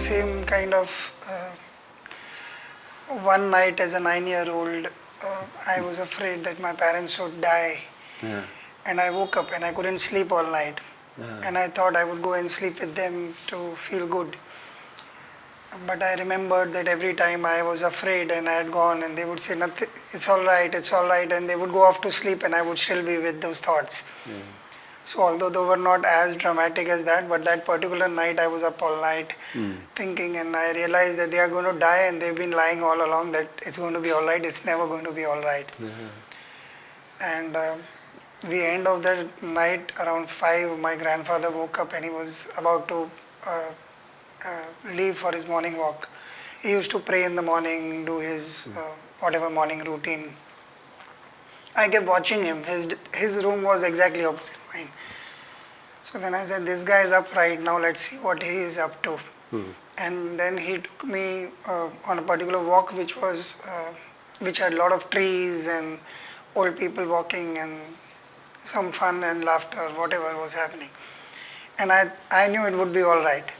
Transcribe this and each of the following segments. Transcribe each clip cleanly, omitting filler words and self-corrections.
same kind of one night as a 9-year-old, I was afraid that my parents would die. Yeah. And I woke up and I couldn't sleep all night. Yeah. And I thought I would go and sleep with them to feel good. But I remembered that every time I was afraid and I had gone and they would say, "Nothing, it's all right, and they would go off to sleep and I would still be with those thoughts. Yeah. So although they were not as dramatic as that, but that particular night I was up all night thinking, and I realized that they are going to die and they've been lying all along that it's going to be all right, it's never going to be all right. And the end of that night, around 5, my grandfather woke up and he was about to leave for his morning walk. He used to pray in the morning, do his whatever morning routine. I kept watching him. His room was exactly opposite mine. So then I said, this guy is up right now, let's see what he is up to. And then he took me on a particular walk which had a lot of trees and old people walking and some fun and laughter, whatever was happening. And I knew it would be all right.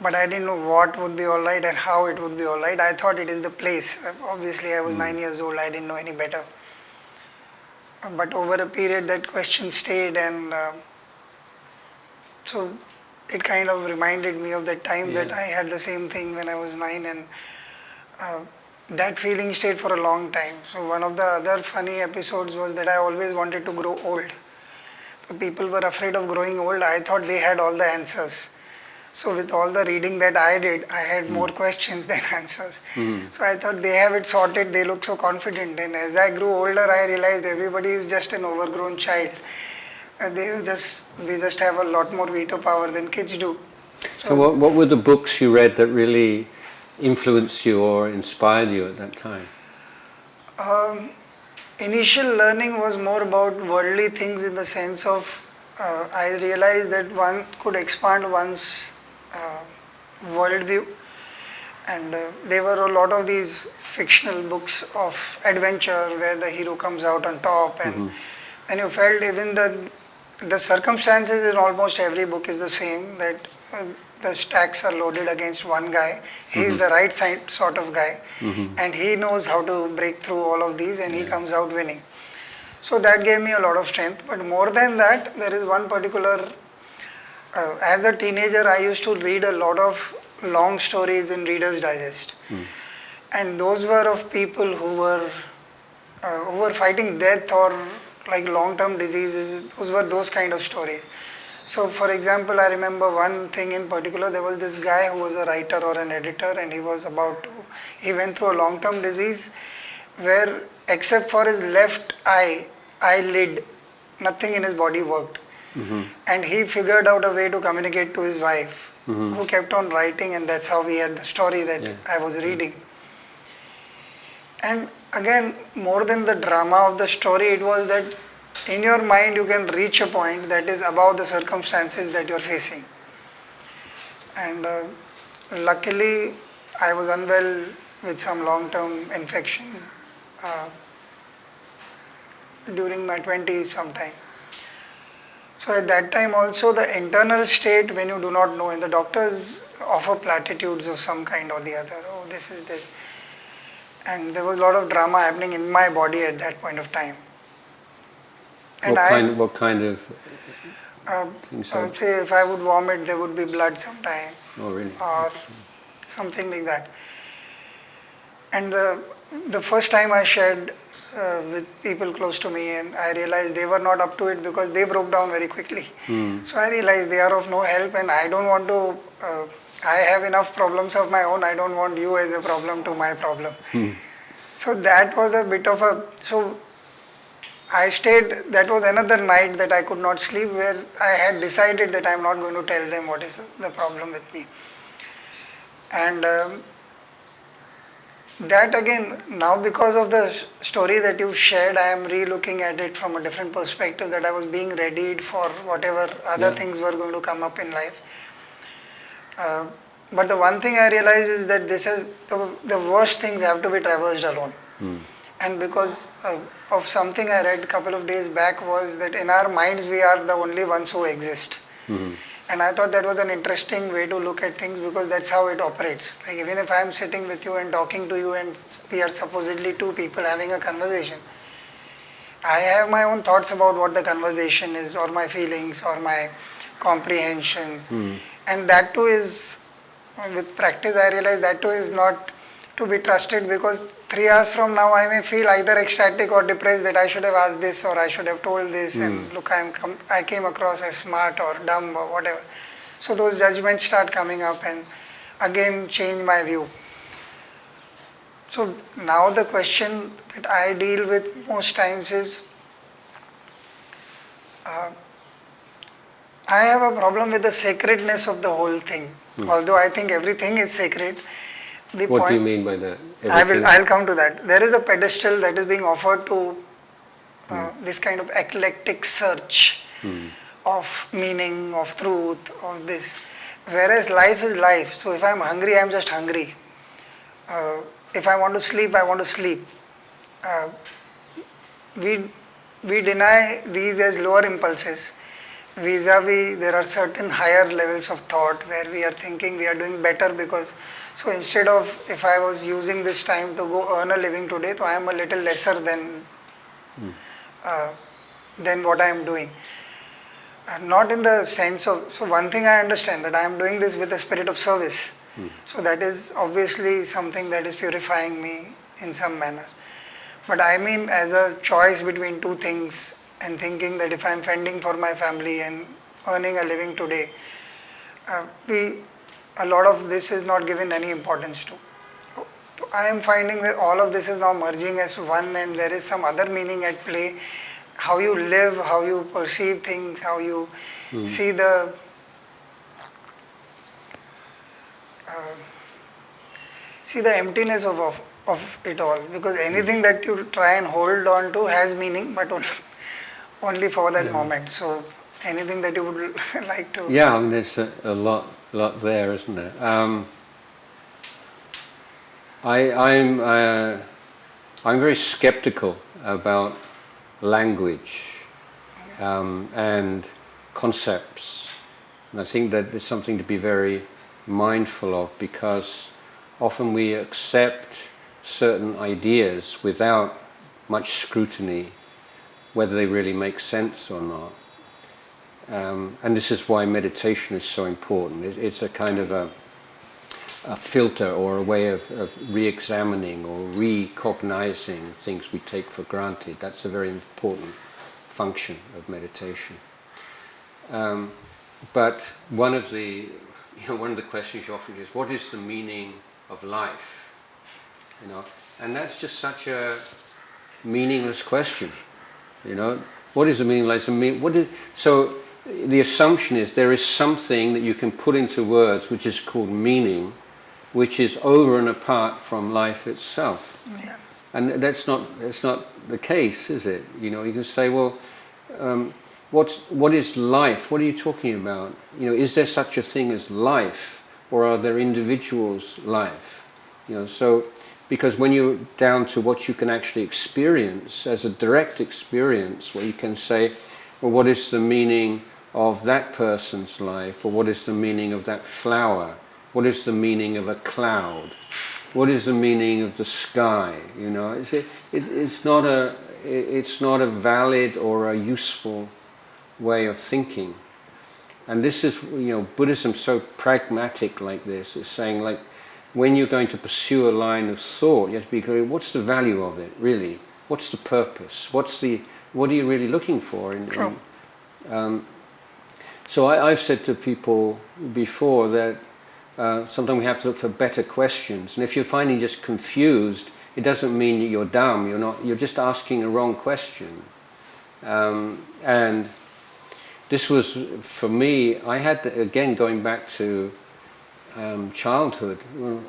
But I didn't know what would be all right and how it would be all right. I thought it is the place. Obviously I was 9 years old, I didn't know any better. But over a period that question stayed, and so it kind of reminded me of that time that I had the same thing when I was 9, and that feeling stayed for a long time. So one of the other funny episodes was that I always wanted to grow old. So people were afraid of growing old. I thought they had all the answers. So with all the reading that I did, I had more questions than answers. So I thought they have it sorted, they look so confident. And as I grew older, I realized everybody is just an overgrown child. They just have a lot more veto power than kids do. So what were the books you read that really influenced you or inspired you at that time? Initial learning was more about worldly things, in the sense of I realized that one could expand one's worldview, and there were a lot of these fictional books of adventure where the hero comes out on top, and then you felt even the circumstances in almost every book is the same, that the stacks are loaded against one guy. He is the right sort of guy, and he knows how to break through all of these, and he comes out winning. So that gave me a lot of strength. But more than that, there is one particular, as a teenager I used to read a lot of long stories in Reader's Digest. And those were of people who were fighting death or like long-term diseases. Those were those kind of stories. So for example, I remember one thing in particular. There was this guy who was a writer or an editor, and he went through a long-term disease where, except for his left eyelid, nothing in his body worked. And he figured out a way to communicate to his wife, who kept on writing, and that's how we had the story that I was reading. And again, more than the drama of the story, it was that in your mind you can reach a point that is above the circumstances that you are facing. And luckily I was unwell with some long-term infection during my 20s sometime. So at that time also, the internal state, when you do not know, and the doctors offer platitudes of some kind or the other, oh this is this. And there was a lot of drama happening in my body at that point of time. And what kind of things? Say if I would vomit, there would be blood sometimes. Oh really? Or something like that. And the first time I shared with people close to me, and I realized they were not up to it because they broke down very quickly. So I realized they are of no help, and I don't want to, I have enough problems of my own, I don't want you as a problem to my problem. So that was a bit of so I stayed, that was another night that I could not sleep, where I had decided that I am not going to tell them what is the problem with me. And that again, now because of the story that you shared, I am re-looking at it from a different perspective, that I was being readied for whatever other things were going to come up in life. But the one thing I realized is that this is the worst things have to be traversed alone. And because of something I read a couple of days back, was that in our minds we are the only ones who exist. And I thought that was an interesting way to look at things because that's how it operates. Like even if I am sitting with you and talking to you and we are supposedly two people having a conversation, I have my own thoughts about what the conversation is, or my feelings, or my comprehension. And that too is, with practice I realize that too is not to be trusted, because 3 hours from now I may feel either ecstatic or depressed that I should have asked this or I should have told this, and look, I came across as smart or dumb or whatever. So those judgments start coming up and again change my view. So now the question that I deal with most times is, I have a problem with the sacredness of the whole thing. Although I think everything is sacred. What do you mean by that? I'll come to that. There is a pedestal that is being offered to this kind of eclectic search of meaning, of truth, of this. Whereas life is life. So if I'm hungry, I'm just hungry. If I want to sleep, I want to sleep. We deny these as lower impulses. Vis-a-vis, there are certain higher levels of thought where we are thinking we are doing better because, so instead of, if I was using this time to go earn a living today, so I am a little lesser than what I am doing. Not in the sense of, so one thing I understand, that I am doing this with a spirit of service. So that is obviously something that is purifying me in some manner. But I mean as a choice between two things, and thinking that if I am fending for my family and earning a living today, a lot of this is not given any importance to. I am finding that all of this is now merging as one, and there is some other meaning at play. How you live, how you perceive things, how you see the emptiness of it all. Because anything that you try and hold on to has meaning, but only for that moment. So anything that you would like to... Yeah, I mean, there's a lot there, isn't there? I'm very skeptical about language and concepts. And I think that there's something to be very mindful of, because often we accept certain ideas without much scrutiny, whether they really make sense or not. And this is why meditation is so important. It's a kind of a filter or a way of re-examining or recognizing things we take for granted. That's a very important function of meditation. But one of the questions you often get is, what is the meaning of life? And that's just such a meaningless question. What is the meaning of life? So the assumption is there is something that you can put into words which is called meaning, which is over and apart from life itself. Yeah. And that's not the case, is it? You can say, well, what is life? What are you talking about? Is there such a thing as life, or are there individuals' life? So. Because when you're down to what you can actually experience as a direct experience, where you can say, well, what is the meaning of that person's life? Or what is the meaning of that flower? What is the meaning of a cloud? What is the meaning of the sky? It's not a valid or a useful way of thinking. And this is, Buddhism so pragmatic like this. It's saying, like, when you're going to pursue a line of thought, you have to be clear, what's the value of it, really? What's the purpose? What are you really looking for? So I've said to people before that sometimes we have to look for better questions. And if you're finding just confused, it doesn't mean you're dumb. You're just asking a wrong question. And this was, for me, I had to, again, going back to childhood,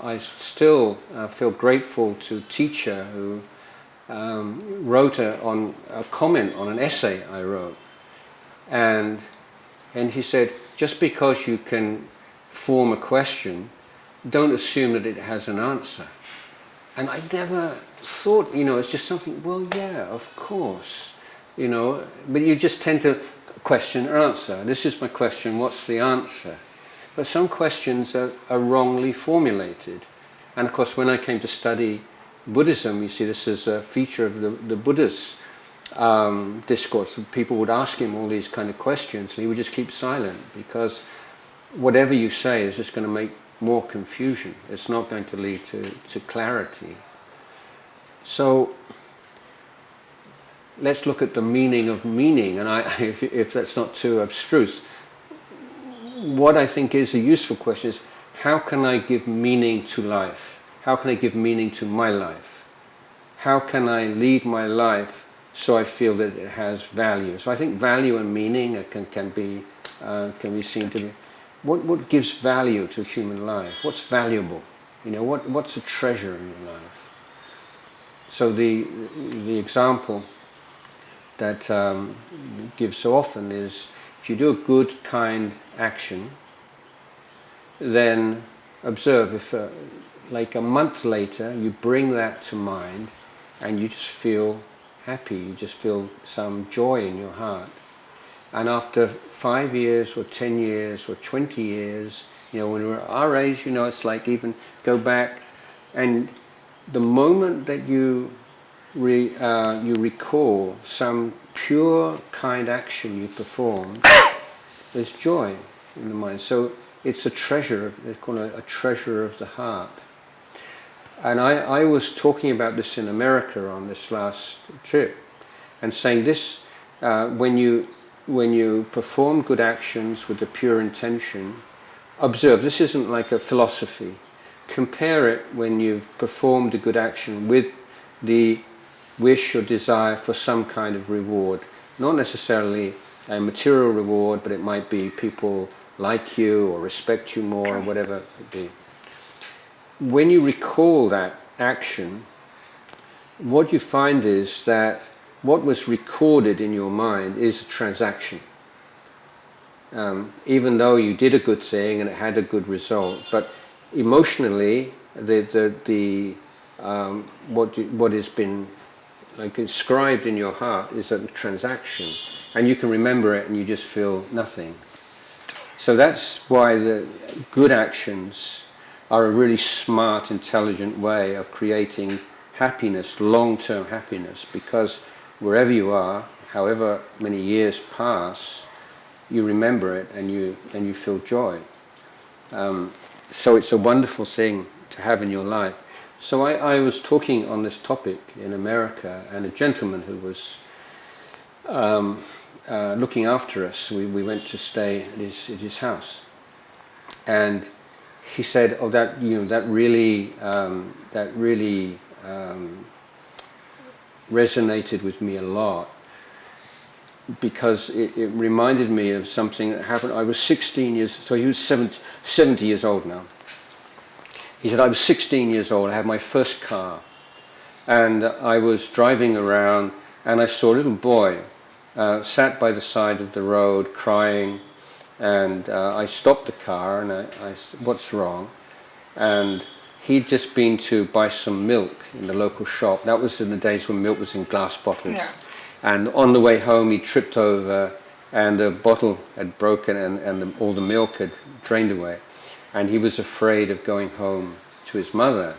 I still feel grateful to a teacher who wrote a comment on an essay I wrote, and he said, just because you can form a question, don't assume that it has an answer. And I never thought, it's just something, well, yeah, of course, but you just tend to question and answer. This is my question, what's the answer? But some questions are wrongly formulated. And of course, when I came to study Buddhism, you see this is a feature of the Buddha's discourse. People would ask him all these kind of questions and he would just keep silent, because whatever you say is just going to make more confusion. It's not going to lead to clarity. So let's look at the meaning of meaning, and if that's not too abstruse, what I think is a useful question is, how can I give meaning to life? How can I give meaning to my life? How can I lead my life so I feel that it has value? So I think value and meaning can be seen to be, what gives value to human life? What's valuable? What's a treasure in your life? So the example that gives so often is, if you do a good, kind action, then observe if like a month later you bring that to mind and you just feel happy, you just feel some joy in your heart. And after 5 years or 10 years or 20 years, when we're our age, it's like, even go back, and the moment that you recall some pure, kind action you performed, there's joy in the mind. So it's a treasure, they call it a treasure of the heart. And I was talking about this in America on this last trip, and saying this, when you perform good actions with a pure intention, observe, this isn't like a philosophy. Compare it when you've performed a good action with the wish or desire for some kind of reward. Not necessarily a material reward, but it might be people like you or respect you more or whatever it could be. When you recall that action, what you find is that what was recorded in your mind is a transaction. Even though you did a good thing and it had a good result, but emotionally, what has been like inscribed in your heart is a transaction, and you can remember it and you just feel nothing. So that's why the good actions are a really smart, intelligent way of creating happiness, long-term happiness, because wherever you are, however many years pass, you remember it and you feel joy. So it's a wonderful thing to have in your life. So I was talking on this topic in America, and a gentleman who was looking after us, we went to stay at his house, and he said, "Oh, that really resonated with me a lot, because it reminded me of something that happened." I was 16 years, so he was 70 years old now. He said, I was 16 years old, I had my first car, and I was driving around, and I saw a little boy sat by the side of the road crying, and I stopped the car, and I said, "What's wrong?" And he'd just been to buy some milk in the local shop. That was in the days when milk was in glass bottles. Yeah. And on the way home he tripped over, and the bottle had broken, and all the milk had drained away. And he was afraid of going home to his mother.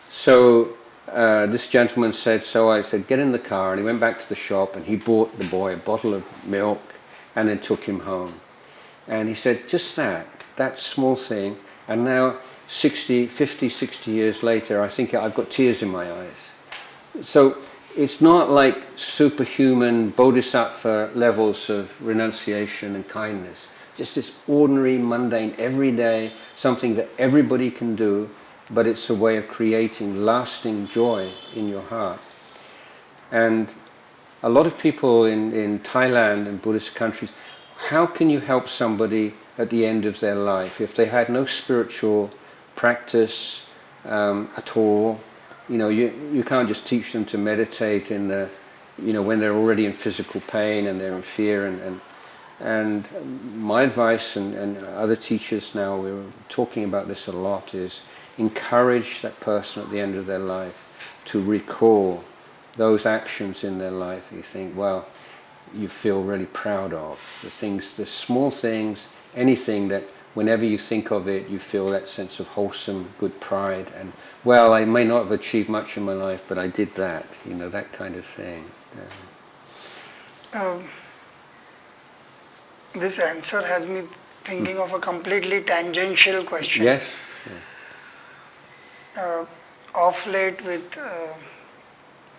So this gentleman said, so I said, "Get in the car," and he went back to the shop, and he bought the boy a bottle of milk, and then took him home. And he said, just that small thing, and now 50, 60 years later, I think I've got tears in my eyes. So it's not like superhuman bodhisattva levels of renunciation and kindness. Just this ordinary, mundane, everyday, something that everybody can do, but it's a way of creating lasting joy in your heart. And a lot of people in Thailand and Buddhist countries, how can you help somebody at the end of their life if they had no spiritual practice at all? You can't just teach them to meditate in the, when they're already in physical pain and they're in fear. And my advice, and other teachers now, we're talking about this a lot, is encourage that person at the end of their life to recall those actions in their life. You think, well, you feel really proud of. The things, the small things, anything that whenever you think of it, you feel that sense of wholesome, good pride. And, well, I may not have achieved much in my life, but I did that, that kind of thing. This answer has me thinking of a completely tangential question. Yes. Of late, with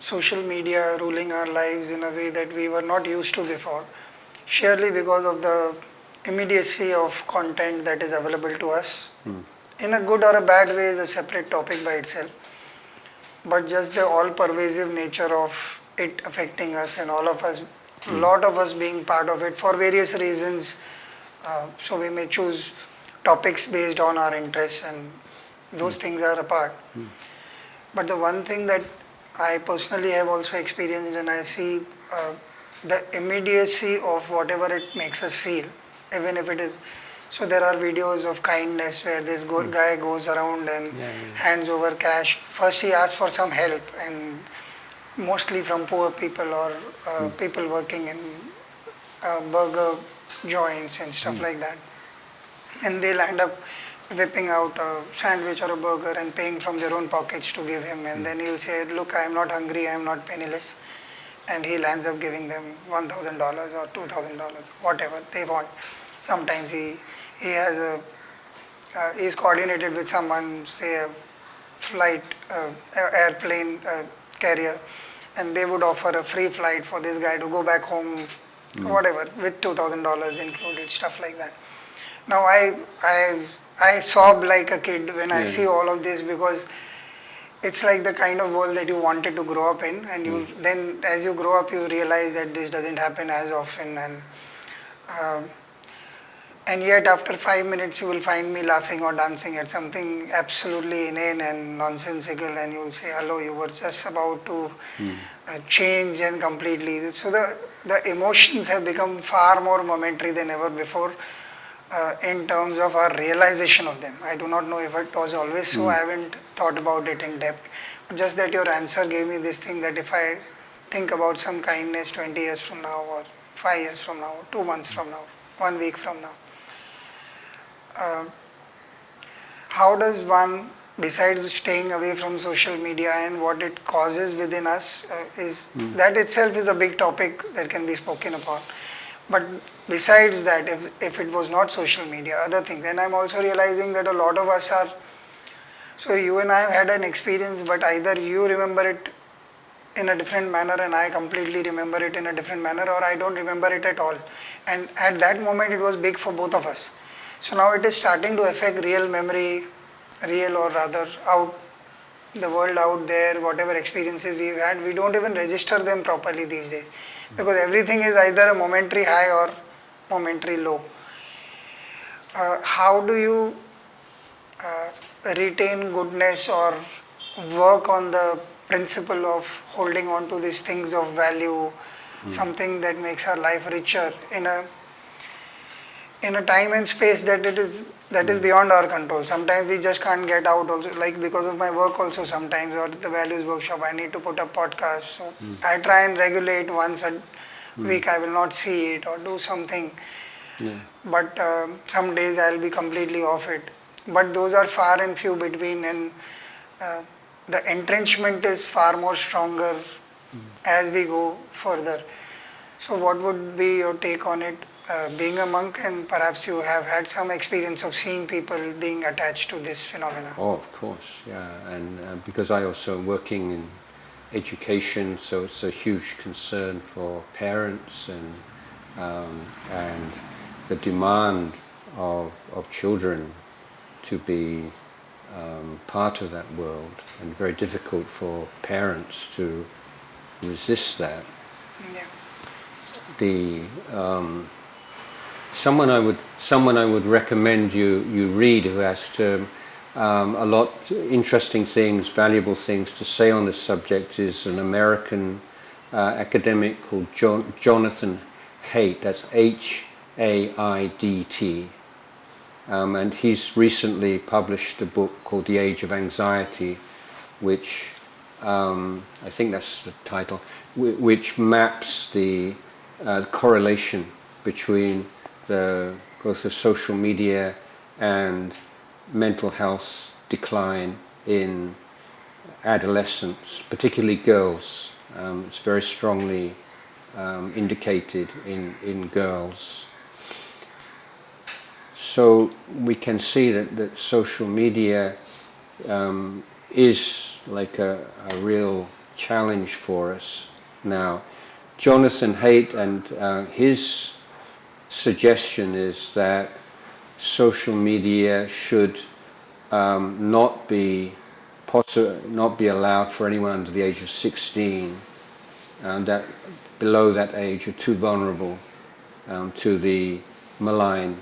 social media ruling our lives in a way that we were not used to before, surely because of the immediacy of content that is available to us, in a good or a bad way is a separate topic by itself, but just the all-pervasive nature of it affecting us and all of us, a lot of us being part of it for various reasons. So we may choose topics based on our interests, and those things are apart. But the one thing that I personally have also experienced, and I see the immediacy of whatever it makes us feel, even if it is. So there are videos of kindness where this guy goes around and hands over cash. First he asks for some help, and mostly from poor people or people working in burger joints and stuff like that. And they'll end up whipping out a sandwich or a burger and paying from their own pockets to give him. And then he'll say, look, I am not hungry, I am not penniless. And he'll ends up giving them $1,000 or $2,000, whatever they want. Sometimes he has he's coordinated with someone, say a flight, airplane carrier, and they would offer a free flight for this guy to go back home, whatever, with $2,000 included, stuff like that. Now I sob like a kid when I see all of this, because it's like the kind of world that you wanted to grow up in, and you then as you grow up you realize that this doesn't happen as often, and yet after 5 minutes you will find me laughing or dancing at something absolutely inane and nonsensical, and you will say, hello, you were just about to change and completely. So the emotions have become far more momentary than ever before. In terms of our realization of them. I do not know if it was always so, I haven't thought about it in depth. But just that your answer gave me this thing that if I think about some kindness 20 years from now, or 5 years from now, 2 months from now, 1 week from now, how does one, besides staying away from social media and what it causes within us, is that itself is a big topic that can be spoken upon. But besides that, if it was not social media, other things, and I'm also realizing that a lot of us are, so you and I have had an experience, but either you remember it in a different manner and I completely remember it in a different manner, or I don't remember it at all. And at that moment it was big for both of us. So now it is starting to affect real memory, real or rather the world out there, whatever experiences we've had, we don't even register them properly these days. Because everything is either a momentary high or momentary low. How do you retain goodness or work on the principle of holding on to these things of value, something that makes our life richer in a time and space that is beyond our control. Sometimes we just can't get out also, like because of my work also sometimes, or the values workshop, I need to put up podcasts. So I try and regulate once a week, I will not see it or do something. But some days I'll be completely off it. But those are far and few between, and the entrenchment is far more stronger as we go further. So what would be your take on it? Being a monk, and perhaps you have had some experience of seeing people being attached to this phenomena. Oh, of course, yeah. And because I also am working in education, so it's a huge concern for parents and the demand of children to be part of that world, and very difficult for parents to resist that. Someone I would recommend you read, who has a lot interesting things, valuable things to say on this subject, is an American academic called Jonathan Haidt. That's H-A-I-D-T. And he's recently published a book called The Age of Anxiety, which I think that's the title, which maps the correlation between both the social media and mental health decline in adolescents, particularly girls. It's very strongly indicated in girls. So we can see that social media is like a real challenge for us now. Jonathan Haidt and his suggestion is that social media should not be allowed for anyone under the age of 16, and that below that age are too vulnerable to the malign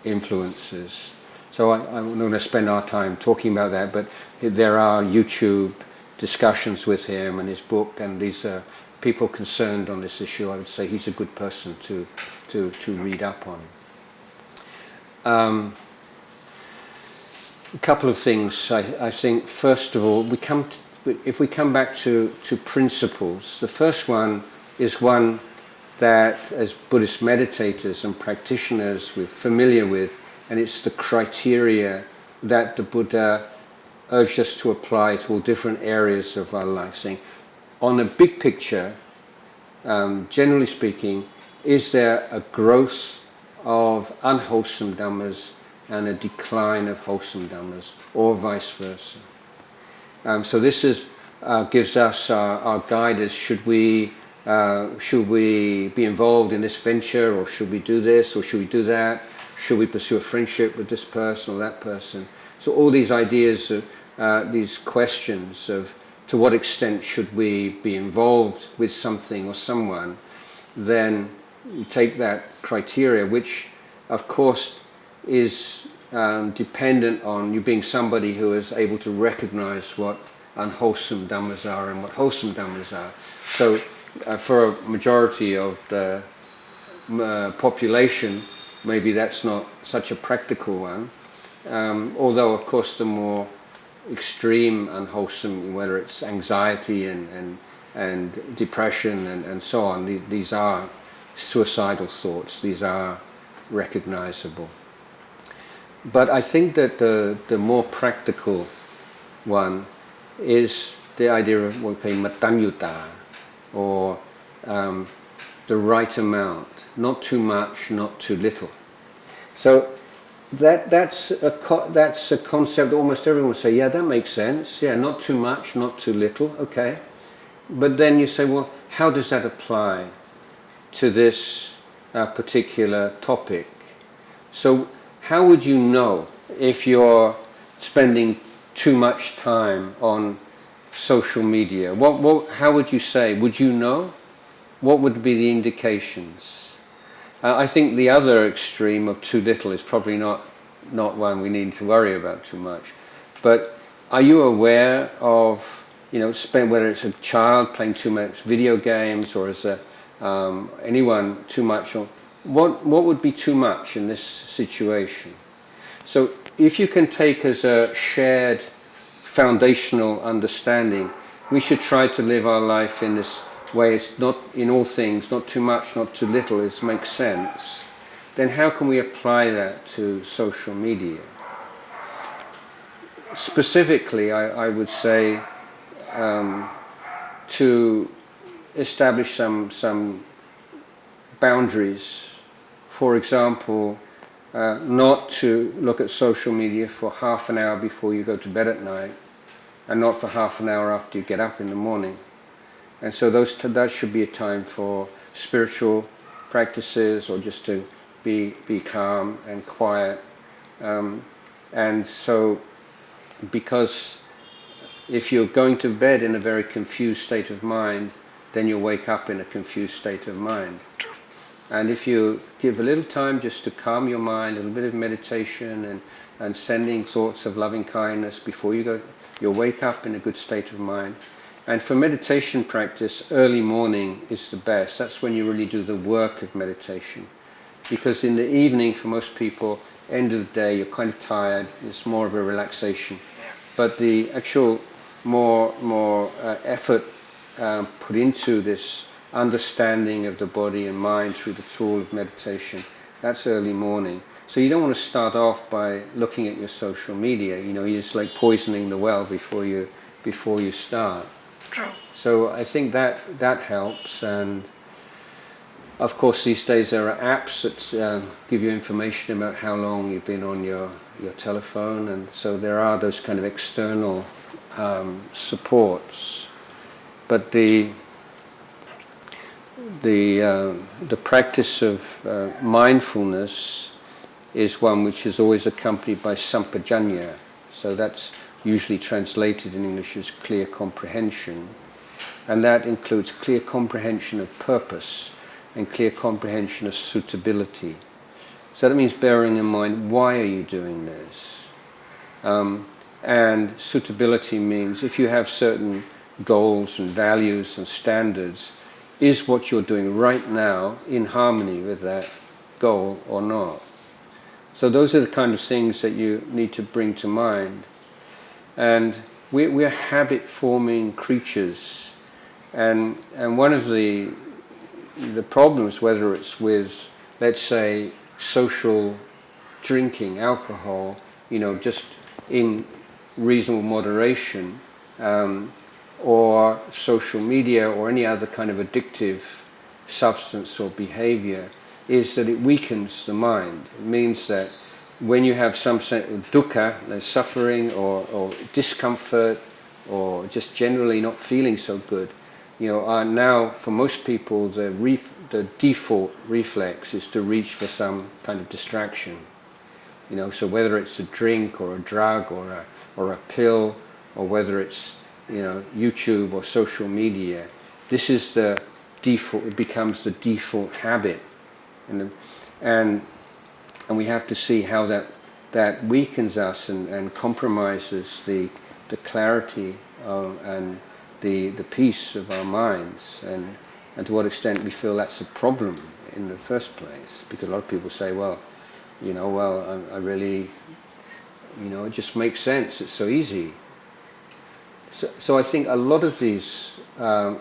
influences. So I'm not going to spend our time talking about that, but there are YouTube discussions with him and his book, and these are people concerned on this issue. I would say he's a good person to read up on. A couple of things. I think first of all, if we come back to principles, the first one is one that as Buddhist meditators and practitioners we're familiar with, and it's the criteria that the Buddha urged us to apply to all different areas of our life, saying, on a big picture, generally speaking, is there a growth of unwholesome dhammas and a decline of wholesome dhammas, or vice versa? So this gives us our guide as should we be involved in this venture, or should we do this, or should we do that? Should we pursue a friendship with this person or that person? So all these ideas, these questions of to what extent should we be involved with something or someone, then you take that criteria, which of course is dependent on you being somebody who is able to recognize what unwholesome dhammas are and what wholesome dhammas are. So for a majority of the population, maybe that's not such a practical one, although of course the more extreme unwholesome, whether it's anxiety and depression and so on, these are suicidal thoughts, these are recognizable. But I think that the more practical one is the idea of what we call matanyuta, or the right amount, not too much, not too little. So that's a concept almost everyone will say, yeah, that makes sense, yeah, not too much, not too little, okay. But then you say, well, how does that apply to this particular topic? So how would you know if you're spending too much time on social media? How would you say? Would you know? What would be the indications? I think the other extreme of too little is probably not one we need to worry about too much. But are you aware of, whether it's a child playing too much video games, or is anyone too much? Or what would be too much in this situation? So if you can take as a shared foundational understanding, we should try to live our life in this way. It's not in all things, not too much, not too little, it makes sense. Then how can we apply that to social media? Specifically, I would say to establish some boundaries. For example, not to look at social media for half an hour before you go to bed at night, and not for half an hour after you get up in the morning. And so that should be a time for spiritual practices, or just to be calm and quiet. And so, because if you're going to bed in a very confused state of mind, then you'll wake up in a confused state of mind. And if you give a little time just to calm your mind, a little bit of meditation and sending thoughts of loving kindness before you go, you'll wake up in a good state of mind. And for meditation practice, early morning is the best. That's when you really do the work of meditation. Because in the evening, for most people, end of the day, you're kind of tired. It's more of a relaxation. But the actual more effort put into this understanding of the body and mind through the tool of meditation. That's early morning. So you don't want to start off by looking at your social media. You're just like poisoning the well before you start. True. So I think that helps. And of course these days there are apps that give you information about how long you've been on your telephone, and so there are those kind of external supports. But the practice of mindfulness is one which is always accompanied by sampajanya. So that's usually translated in English as clear comprehension. And that includes clear comprehension of purpose and clear comprehension of suitability. So that means bearing in mind, why are you doing this? And suitability means if you have certain goals and values and standards, is what you're doing right now in harmony with that goal or not? So those are the kind of things that you need to bring to mind. And we're habit-forming creatures, and one of the problems, whether it's with, let's say, social drinking, alcohol, just in reasonable moderation, or social media or any other kind of addictive substance or behavior, is that it weakens the mind. It means that when you have some sense of dukkha, like suffering or discomfort, or just generally not feeling so good, now for most people the default reflex is to reach for some kind of distraction. So whether it's a drink or a drug or a pill, or whether it's YouTube or social media, this is the default. It becomes the default habit. And we have to see how that weakens us and compromises the clarity and the peace of our minds, and to what extent we feel that's a problem in the first place. Because a lot of people say, I really, it just makes sense, it's so easy. So I think a lot of these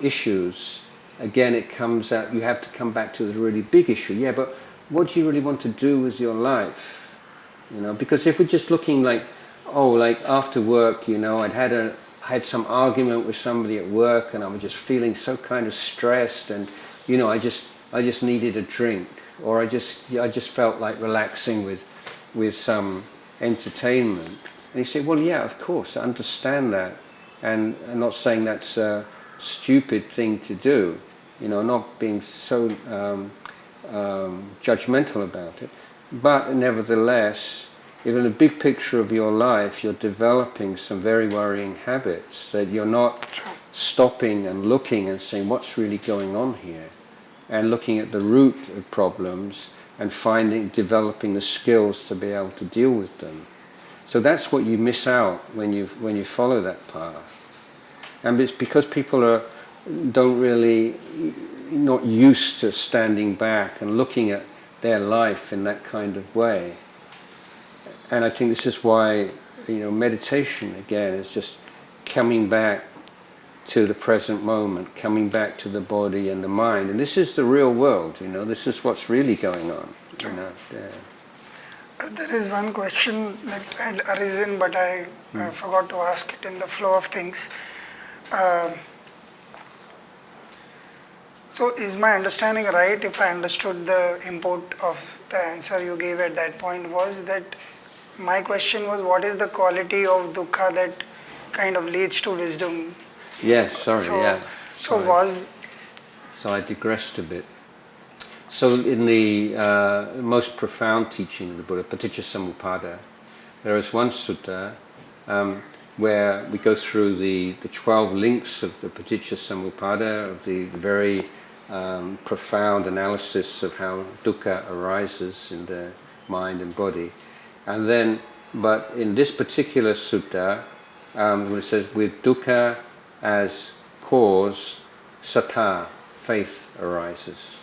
issues, again, it comes out, you have to come back to the really big issue. Yeah, but what do you really want to do with your life? Because if we're just looking like after work, I had some argument with somebody at work, and I was just feeling so kind of stressed, and I just needed a drink, or I just felt like relaxing with some entertainment. And you say, well, yeah, of course, I understand that, and I'm not saying that's a stupid thing to do, not being so judgmental about it. But nevertheless, if in the big picture of your life you're developing some very worrying habits, that you're not stopping and looking and saying what's really going on here, and looking at the root of problems and developing the skills to be able to deal with them. So that's what you miss out when you follow that path. And it's because people not used to standing back and looking at their life in that kind of way. And I think this is why meditation again is just coming back to the present moment, coming back to the body and the mind. And this is the real world, this is what's really going on. There is one question that had arisen, but I forgot to ask it in the flow of things. So is my understanding right, if I understood the import of the answer you gave at that point, was that my question was, what is the quality of dukkha that kind of leads to wisdom? Yes, sorry. So I digressed a bit. So in the most profound teaching of the Buddha, Paticcasamuppada, there is one sutta where we go through the 12 links of the Paticcasamuppada, of the very profound analysis of how dukkha arises in the mind and body. And then, but in this particular sutta, when it says, with dukkha as cause, sattha, faith arises.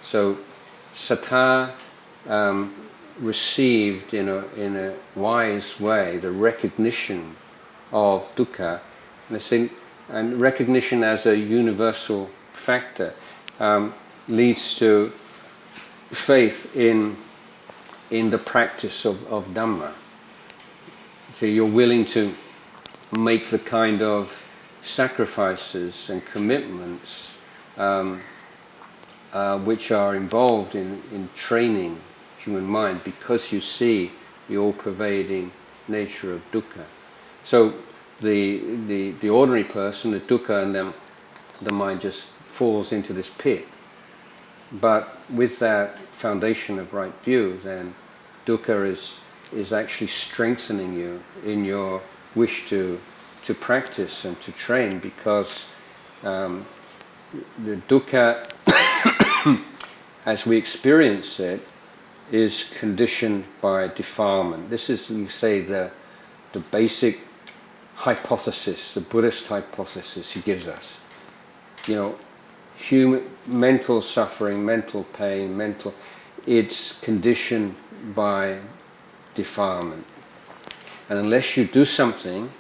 So sattha received in a wise way the recognition of dukkha, and recognition as a universal factor, leads to faith in the practice of Dhamma. So you're willing to make the kind of sacrifices and commitments which are involved in training human mind, because you see the all-pervading nature of dukkha. So the ordinary person, the dukkha, and then the mind just falls into this pit. But with that foundation of right view, then dukkha is actually strengthening you in your wish to practice and to train, because the dukkha, as we experience it, is conditioned by defilement. This is, you say, the basic hypothesis, the Buddhist hypothesis he gives us. You know, human mental suffering, mental pain, it's conditioned by defilement. And unless you do something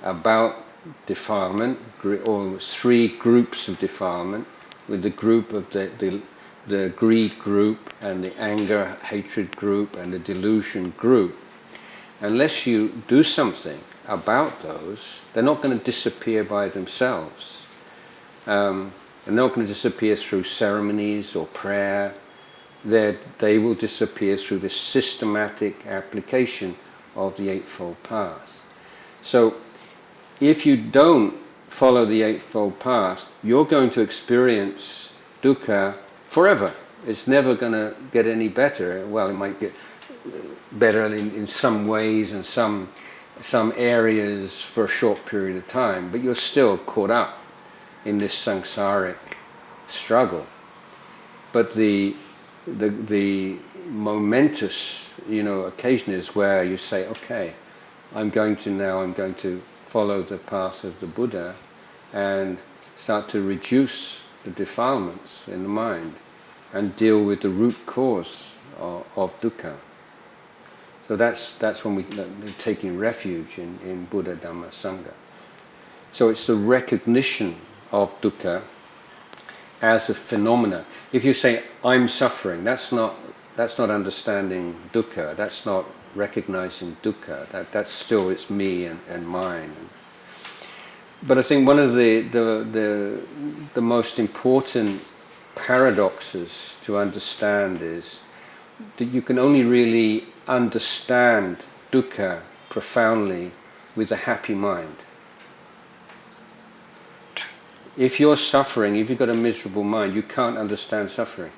about defilement, or three groups of defilement, with the group of the greed group, and the anger, hatred group, and the delusion group, unless you do something about those, they're not going to disappear by themselves. They're not going to disappear through ceremonies or prayer. They will disappear through the systematic application of the Eightfold Path. So if you don't follow the Eightfold Path, you're going to experience dukkha forever. It's never going to get any better. Well, it might get better in some ways and some areas for a short period of time, but you're still caught up in this samsaric struggle. But the momentous, occasion is where you say, okay, I'm going to follow the path of the Buddha and start to reduce the defilements in the mind and deal with the root cause of dukkha. So that's when we're taking refuge in Buddha, Dhamma, Sangha. So it's the recognition of dukkha as a phenomena. If you say, I'm suffering, that's not understanding dukkha, that's not recognizing dukkha, that's still, it's me and mine. But I think one of the most important paradoxes to understand is that you can only really understand dukkha profoundly with a happy mind. If you're suffering, if you've got a miserable mind, you can't understand suffering.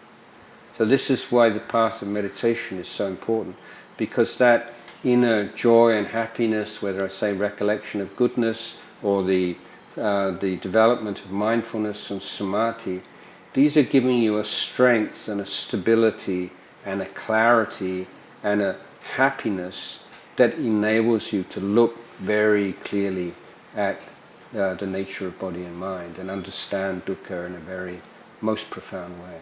So this is why the path of meditation is so important, because that inner joy and happiness, whether I say recollection of goodness or the development of mindfulness and samadhi, these are giving you a strength and a stability and a clarity and a happiness that enables you to look very clearly at the nature of body and mind and understand dukkha in a very most profound way.